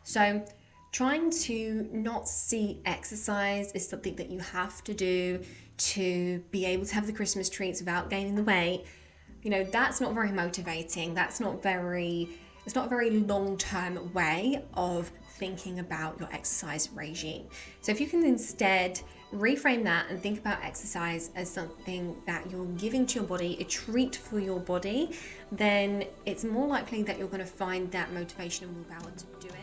So, trying to not see exercise as something that you have to do to be able to have the Christmas treats without gaining the weight, that's not very motivating. It's not a very long-term way of thinking about your exercise regime. So if you can instead reframe that and think about exercise as something that you're giving to your body, a treat for your body, then it's more likely that you're going to find that motivation and willpower to do it.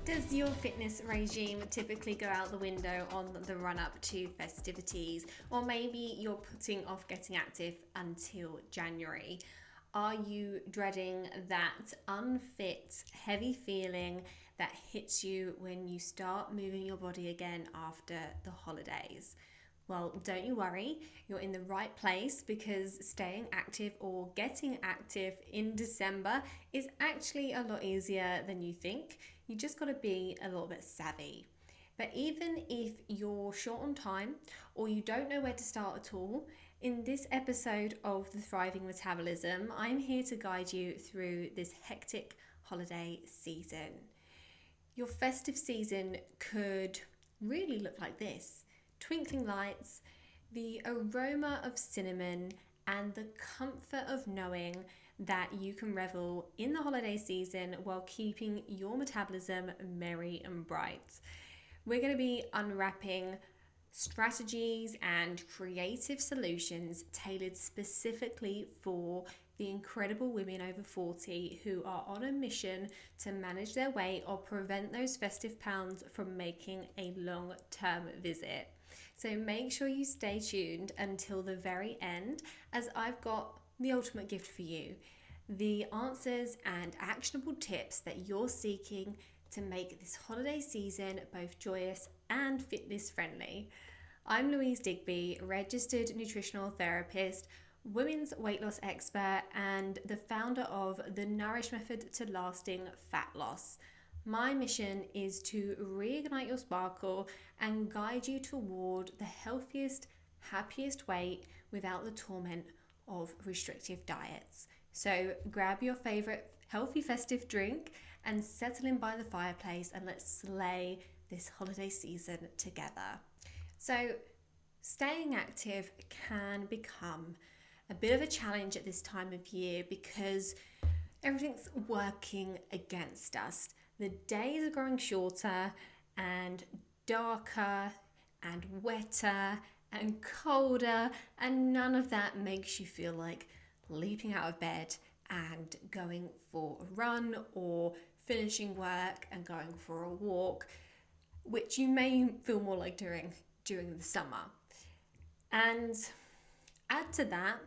Does your fitness regime typically go out the window on the run up to festivities? Or maybe you're putting off getting active until January? Are you dreading that unfit, heavy feeling that hits you when you start moving your body again after the holidays? Well, don't you worry, you're in the right place because staying active or getting active in December is actually a lot easier than you think. You just got to be a little bit savvy. But even if you're short on time or you don't know where to start at all, in this episode of The Thriving Metabolism, I'm here to guide you through this hectic holiday season. Your festive season could really look like this: twinkling lights, the aroma of cinnamon, and the comfort of knowing that you can revel in the holiday season while keeping your metabolism merry and bright. We're going to be unwrapping strategies and creative solutions tailored specifically for the incredible women over 40 who are on a mission to manage their weight or prevent those festive pounds from making a long-term visit. So make sure you stay tuned until the very end, as I've got the ultimate gift for you: the answers and actionable tips that you're seeking to make this holiday season both joyous and fitness friendly. I'm Louise Digby, registered nutritional therapist, women's weight loss expert, and the founder of the Nourish Method to Lasting Fat Loss. My mission is to reignite your sparkle and guide you toward the healthiest, happiest weight without the torment of restrictive diets. So grab your favorite healthy festive drink and settle in by the fireplace, and let's slay this holiday season together. So staying active can become a bit of a challenge at this time of year because everything's working against us. The days are growing shorter and darker and wetter and colder, and none of that makes you feel like leaping out of bed and going for a run or finishing work and going for a walk, which you may feel more like doing during the summer. And add to that,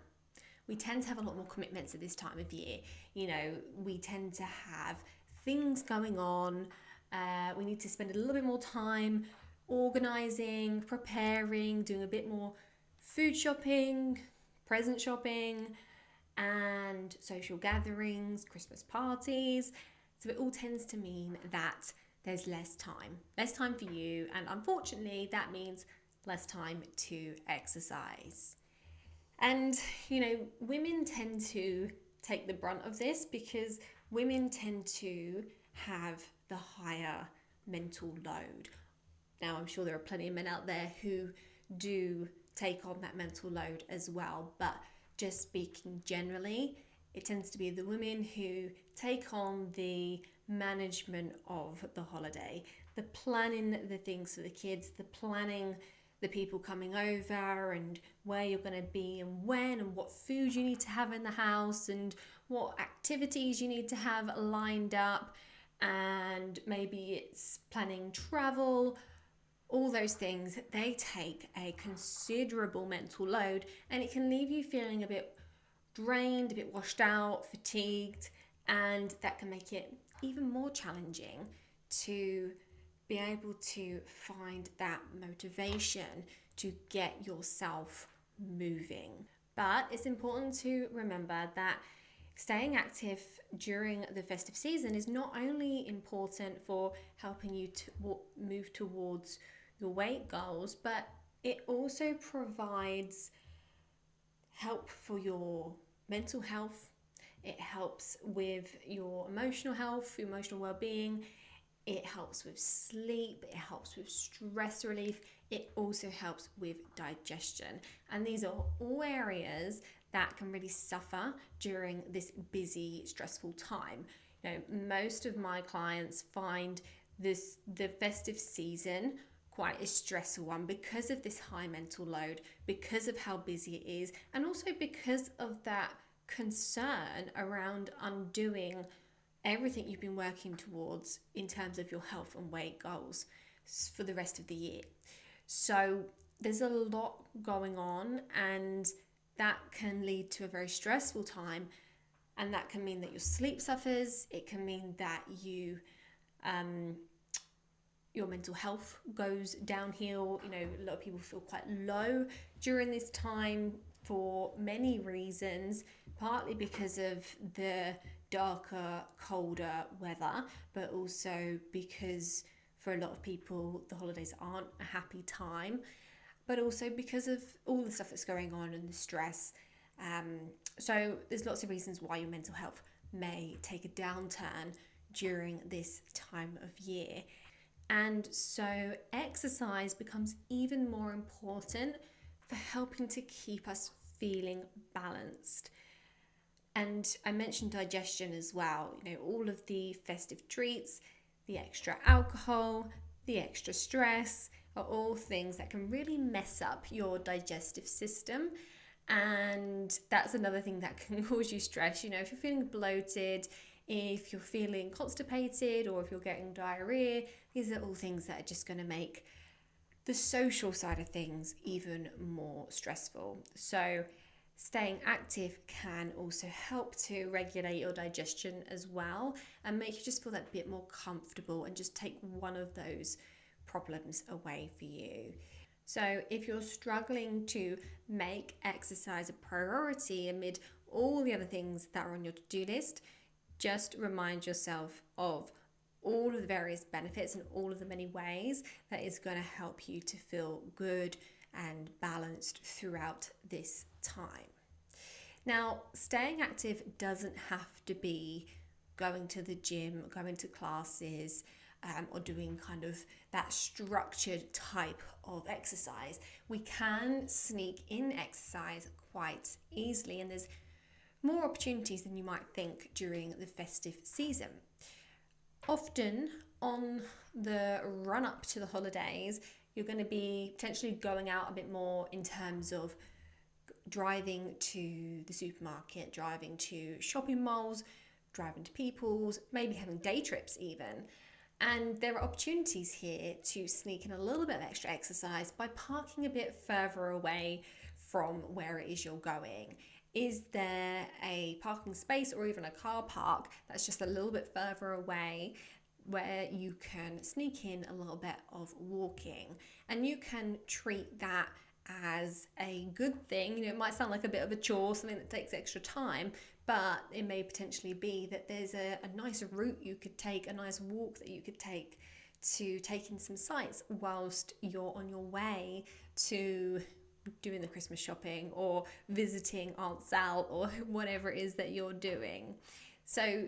we tend to have a lot more commitments at this time of year. We tend to have things going on. We need to spend a little bit more time organizing, preparing, doing a bit more food shopping, present shopping, and social gatherings, Christmas parties. So it all tends to mean that there's less time for you, and unfortunately that means less time to exercise. And women tend to take the brunt of this because women tend to have the higher mental load. Now, I'm sure there are plenty of men out there who do take on that mental load as well, but just speaking generally, it tends to be the women who take on the management of the holiday, the planning the things for the kids, the planning the people coming over and where you're going to be and when and what food you need to have in the house and what activities you need to have lined up, and maybe it's planning travel. All those things, they take a considerable mental load, and it can leave you feeling a bit drained, a bit washed out, fatigued, and that can make it even more challenging to be able to find that motivation to get yourself moving. But it's important to remember that staying active during the festive season is not only important for helping you to move towards your weight goals, but it also provides help for your mental health. It helps with your emotional health, your emotional well-being. it helps with sleep, it helps with stress relief, it also helps with digestion. And these are all areas that can really suffer during this busy, stressful time. Most of my clients find the festive season quite a stressful one because of this high mental load, because of how busy it is, and also because of that concern around undoing everything you've been working towards in terms of your health and weight goals for the rest of the year. So there's a lot going on, and that can lead to a very stressful time, and that can mean that your sleep suffers. It can mean that your mental health goes downhill. A lot of people feel quite low during this time for many reasons, partly because of the darker, colder weather, but also because for a lot of people the holidays aren't a happy time, but also because of all the stuff that's going on and the stress. So there's lots of reasons why your mental health may take a downturn during this time of year. And so exercise becomes even more important for helping to keep us feeling balanced. And I mentioned digestion as well. All of the festive treats, the extra alcohol, the extra stress are all things that can really mess up your digestive system. And that's another thing that can cause you stress. If you're feeling bloated, if you're feeling constipated, or if you're getting diarrhea, these are all things that are just going to make the social side of things even more stressful. So staying active can also help to regulate your digestion as well and make you just feel that bit more comfortable and just take one of those problems away for you. So if you're struggling to make exercise a priority amid all the other things that are on your to-do list, just remind yourself of all of the various benefits and all of the many ways that is going to help you to feel good and balanced throughout this time. Now, staying active doesn't have to be going to the gym, going to classes, or doing kind of that structured type of exercise. We can sneak in exercise quite easily, and there's more opportunities than you might think during the festive season. Often on the run up to the holidays, you're going to be potentially going out a bit more in terms of driving to the supermarket, driving to shopping malls, driving to People's, maybe having day trips even. And there are opportunities here to sneak in a little bit of extra exercise by parking a bit further away from where it is you're going. Is there a parking space or even a car park that's just a little bit further away where you can sneak in a little bit of walking? And you can treat that as a good thing. It might sound like a bit of a chore, something that takes extra time, but it may potentially be that there's a nice route you could take, a nice walk that you could take to take in some sights whilst you're on your way to doing the Christmas shopping or visiting Aunt Sal or whatever it is that you're doing. So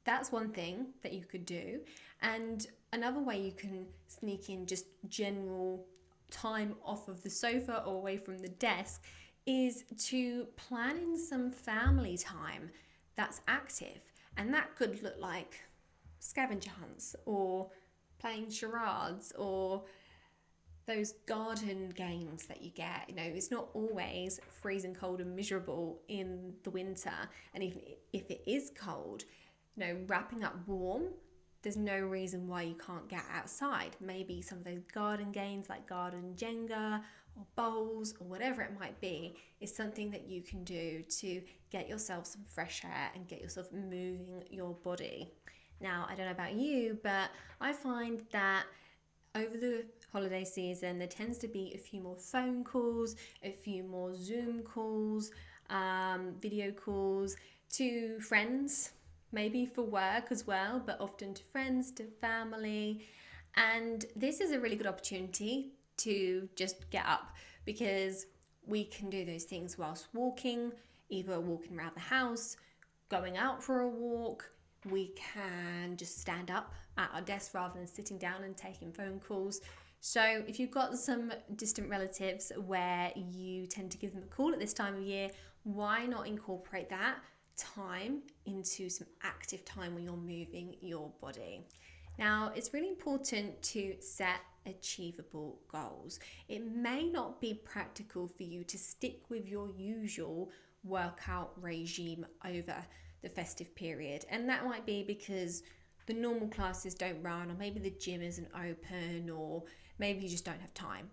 that's one thing that you could do. And another way you can sneak in just general time off of the sofa or away from the desk is to plan in some family time that's active. And that could look like scavenger hunts or playing charades or those garden games that you get. It's not always freezing cold and miserable in the winter. And even if it is cold, wrapping up warm, there's no reason why you can't get outside. Maybe some of those garden games like garden Jenga or bowls or whatever it might be is something that you can do to get yourself some fresh air and get yourself moving your body. Now, I don't know about you, but I find that over the holiday season, there tends to be a few more phone calls, a few more Zoom calls, video calls to friends, maybe for work as well, but often to friends, to family. And this is a really good opportunity to just get up, because we can do those things whilst walking, either walking around the house, going out for a walk. We can just stand up at our desk rather than sitting down and taking phone calls. So if you've got some distant relatives where you tend to give them a call at this time of year, why not incorporate that time into some active time when you're moving your body? Now, it's really important to set achievable goals. It may not be practical for you to stick with your usual workout regime over the festive period, and that might be because the normal classes don't run, or maybe the gym isn't open, or maybe you just don't have time.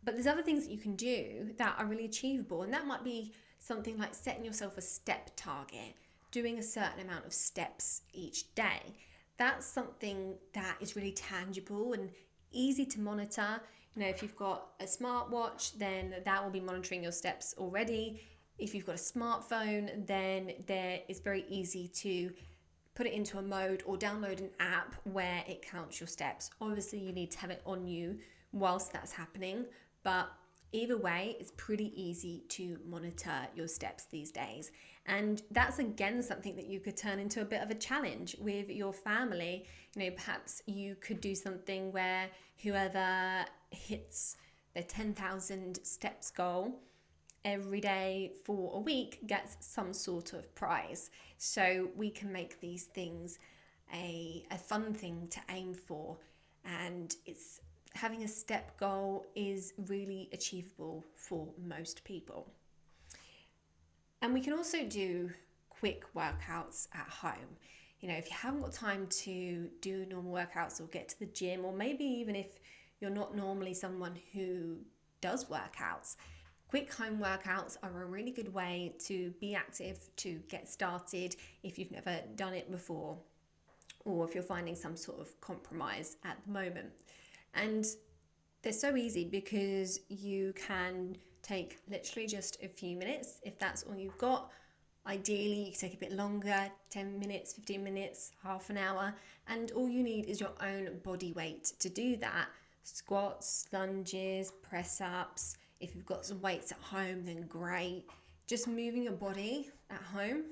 But there's other things that you can do that are really achievable, and that might be something like setting yourself a step target, doing a certain amount of steps each day. That's something that is really tangible and easy to monitor. If you've got a smartwatch, then that will be monitoring your steps already. If you've got a smartphone, then it's very easy to put it into a mode or download an app where it counts your steps. Obviously, you need to have it on you whilst that's happening, but either way, it's pretty easy to monitor your steps these days. And that's again something that you could turn into a bit of a challenge with your family. Perhaps you could do something where whoever hits the 10,000 steps goal every day for a week gets some sort of prize. So we can make these things a fun thing to aim for, and it's having a step goal is really achievable for most people. And we can also do quick workouts at home. If you haven't got time to do normal workouts or get to the gym, or maybe even if you're not normally someone who does workouts, quick home workouts are a really good way to be active, to get started if you've never done it before, or if you're finding some sort of compromise at the moment. And they're so easy because you can take literally just a few minutes if that's all you've got. Ideally, you can take a bit longer, 10 minutes, 15 minutes, half an hour, and all you need is your own body weight to do that. Squats, lunges, press-ups. If you've got some weights at home, then great. Just moving your body at home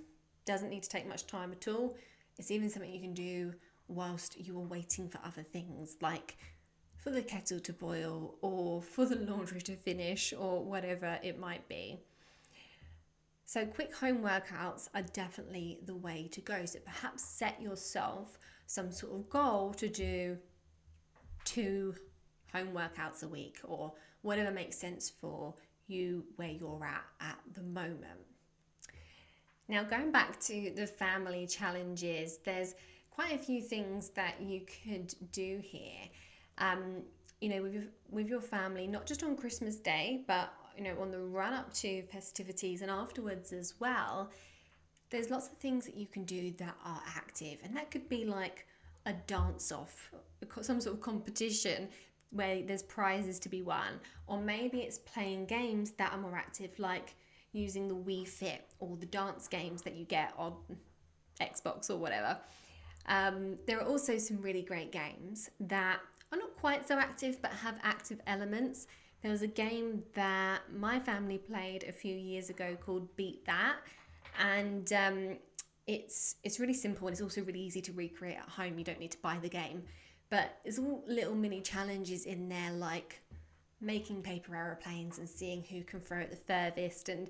doesn't need to take much time at all. It's even something you can do whilst you are waiting for other things, like for the kettle to boil or for the laundry to finish or whatever it might be. So quick home workouts are definitely the way to go. So perhaps set yourself some sort of goal to do 2 home workouts a week, or whatever makes sense for you where you're at the moment. Now, going back to the family challenges, there's quite a few things that you could do here. With your family, not just on Christmas Day, but on the run up to festivities and afterwards as well. There's lots of things that you can do that are active, and that could be like a dance off, some sort of competition where there's prizes to be won, or maybe it's playing games that are more active, like using the Wii Fit or the dance games that you get on Xbox or whatever. There are also some really great games that are not quite so active but have active elements. There was a game that my family played a few years ago called Beat That, and it's really simple, and it's also really easy to recreate at home. You don't need to buy the game, but there's all little mini challenges in there, like making paper aeroplanes and seeing who can throw it the furthest, and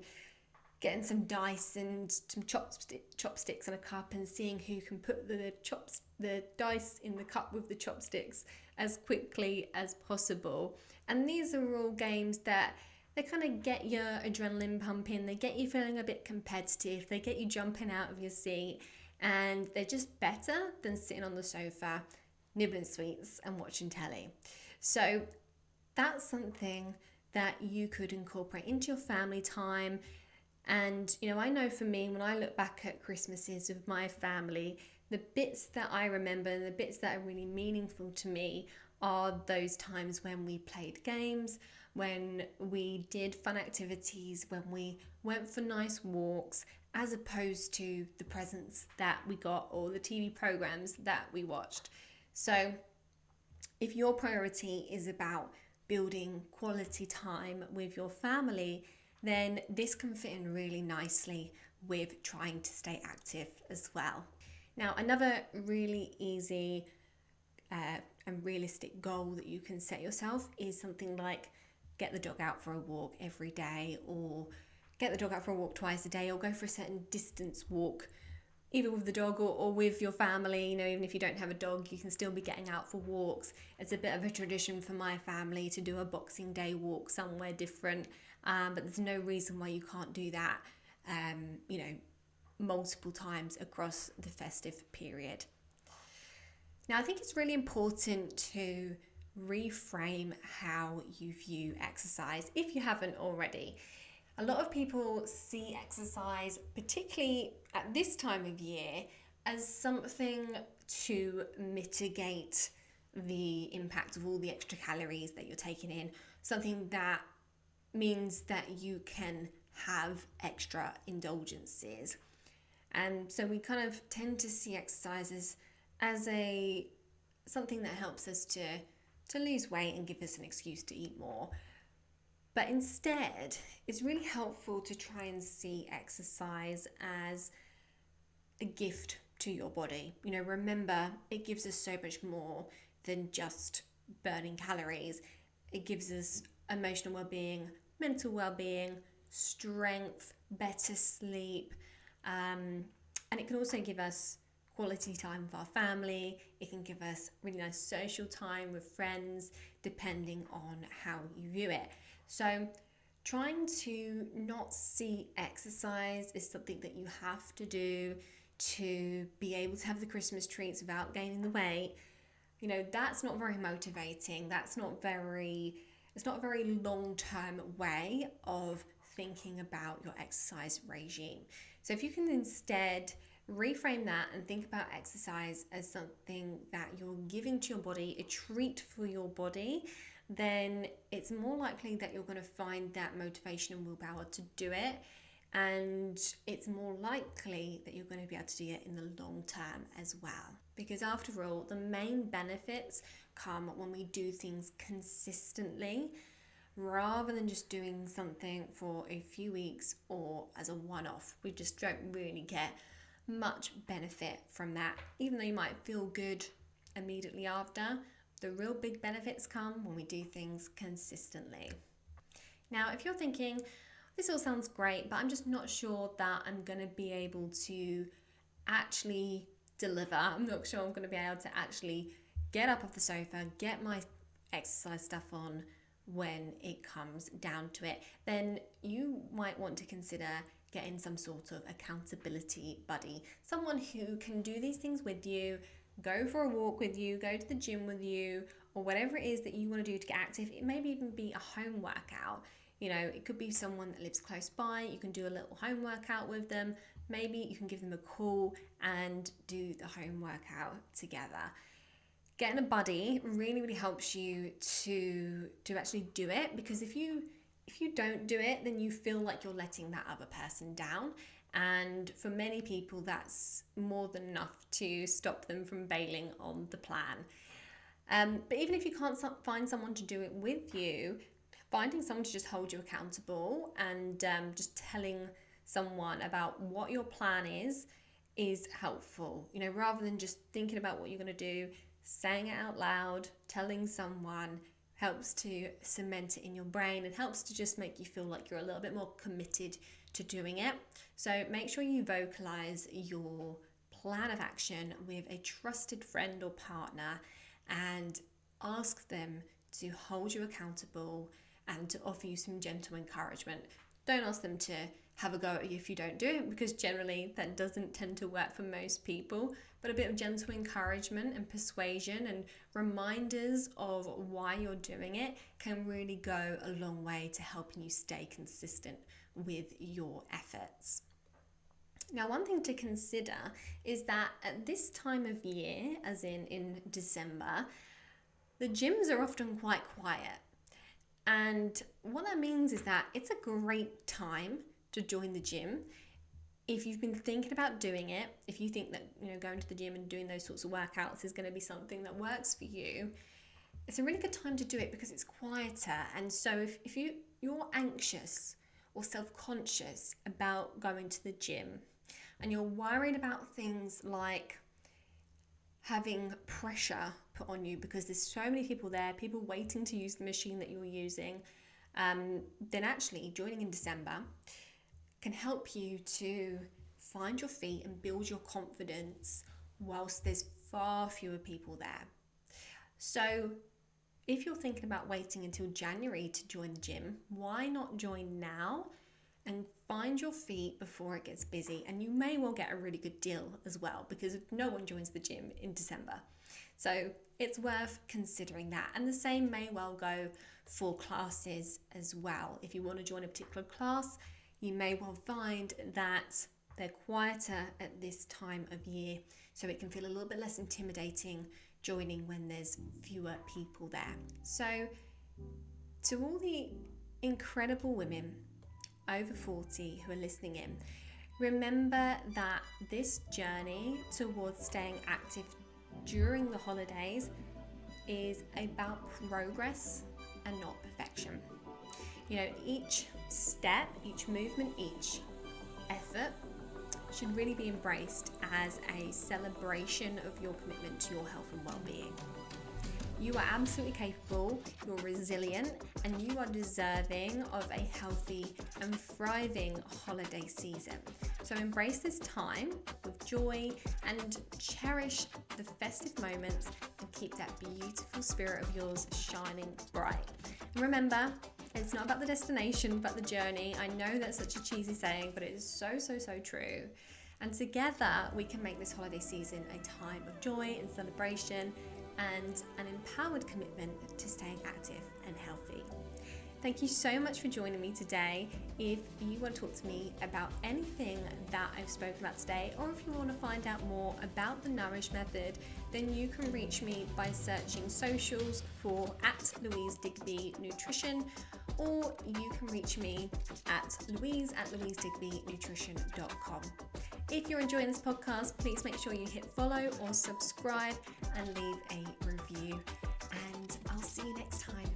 getting some dice and some chopsticks in a cup and seeing who can put the dice in the cup with the chopsticks as quickly as possible. And these are all games that they kind of get your adrenaline pumping, they get you feeling a bit competitive, they get you jumping out of your seat, and they're just better than sitting on the sofa, nibbling sweets and watching telly. So that's something that you could incorporate into your family time. And I know for me, when I look back at Christmases with my family, the bits that I remember and the bits that are really meaningful to me are those times when we played games, when we did fun activities, when we went for nice walks, as opposed to the presents that we got or the TV programs that we watched. So if your priority is about building quality time with your family, then this can fit in really nicely with trying to stay active as well. Now, another really easy and realistic goal that you can set yourself is something like get the dog out for a walk every day, or get the dog out for a walk twice a day, or go for a certain distance walk, either with the dog or with your family. You know, even if you don't have a dog, you can still be getting out for walks. It's a bit of a tradition for my family to do a Boxing Day walk somewhere different, but there's no reason why you can't do that, you know, multiple times across the festive period. Now, I think it's really important to reframe how you view exercise if you haven't already. A lot of people see exercise, particularly at this time of year, as something to mitigate the impact of all the extra calories that you're taking in, something that means that you can have extra indulgences. And so we kind of tend to see exercises as something that helps us to lose weight and give us an excuse to eat more. But instead, it's really helpful to try and see exercise as a gift to your body. You know, remember, it gives us so much more than just burning calories. It gives us emotional well-being, mental well-being, strength, better sleep, and it can also give us quality time with our family. It can give us really nice social time with friends, depending on how you view it. So trying to not see exercise as something that you have to do to be able to have the Christmas treats without gaining the weight, you know, that's not very motivating. It's not a very long-term way of thinking about your exercise regime. So if you can instead reframe that and think about exercise as something that you're giving to your body, a treat for your body, then it's more likely that you're going to find that motivation and willpower to do it. And it's more likely that you're going to be able to do it in the long term as well. Because after all, the main benefits come when we do things consistently, rather than just doing something for a few weeks or as a one-off. We just don't really get much benefit from that. Even though you might feel good immediately after, the real big benefits come when we do things consistently. Now, if you're thinking, this all sounds great, but I'm just not sure that I'm going to be able to actually deliver. I'm not sure I'm going to be able to actually get up off the sofa, get my exercise stuff on when it comes down to it, then you might want to consider getting some sort of accountability buddy, someone who can do these things with you, go for a walk with you, go to the gym with you, or whatever it is that you want to do to get active. It may even be a home workout. You know, it could be someone that lives close by. You can do a little home workout with them. Maybe you can give them a call and do the home workout together. Getting a buddy really, really helps you to actually do it, because if you don't do it, then you feel like you're letting that other person down. And for many people, that's more than enough to stop them from bailing on the plan. But even if you can't find someone to do it with you, finding someone to just hold you accountable and just telling someone about what your plan is helpful. You know, rather than just thinking about what you're going to do, saying it out loud, telling someone helps to cement it in your brain and helps to just make you feel like you're a little bit more committed to doing it. So make sure you vocalize your plan of action with a trusted friend or partner and ask them to hold you accountable and to offer you some gentle encouragement. Don't ask them to have a go at you if you don't do it, because generally that doesn't tend to work for most people. But a bit of gentle encouragement and persuasion and reminders of why you're doing it can really go a long way to helping you stay consistent with your efforts. Now, one thing to consider is that at this time of year, as in December, the gyms are often quite quiet. And what that means is that it's a great time to join the gym. If you've been thinking about doing it, if you think that, you know, going to the gym and doing those sorts of workouts is going to be something that works for you, it's a really good time to do it because it's quieter. And so if you're anxious or self-conscious about going to the gym and you're worried about things like having pressure put on you because there's so many people there, people waiting to use the machine that you're using, then actually joining in December can help you to find your feet and build your confidence whilst there's far fewer people there. So if you're thinking about waiting until January to join the gym, why not join now and find your feet before it gets busy? And you may well get a really good deal as well, because no one joins the gym in December. So it's worth considering that. And the same may well go for classes as well. If you want to join a particular class, you may well find that they're quieter at this time of year, so it can feel a little bit less intimidating joining when there's fewer people there. So to all the incredible women over 40 who are listening in, remember that this journey towards staying active during the holidays is about progress and not perfection. You know, each step, each movement, each effort should really be embraced as a celebration of your commitment to your health and well-being. You are absolutely capable, you're resilient, and you are deserving of a healthy and thriving holiday season. So embrace this time with joy and cherish the festive moments and keep that beautiful spirit of yours shining bright. And remember, it's not about the destination, but the journey. I know that's such a cheesy saying, but it is so, so, so true. And together we can make this holiday season a time of joy and celebration and an empowered commitment to staying active and healthy. Thank you so much for joining me today. If you want to talk to me about anything that I've spoken about today, or if you want to find out more about the Nourish Method, then you can reach me by searching socials for @Louise Digby Nutrition, or you can reach me at louise@louisedigbynutrition.com. If you're enjoying this podcast, please make sure you hit follow or subscribe and leave a review. And I'll see you next time.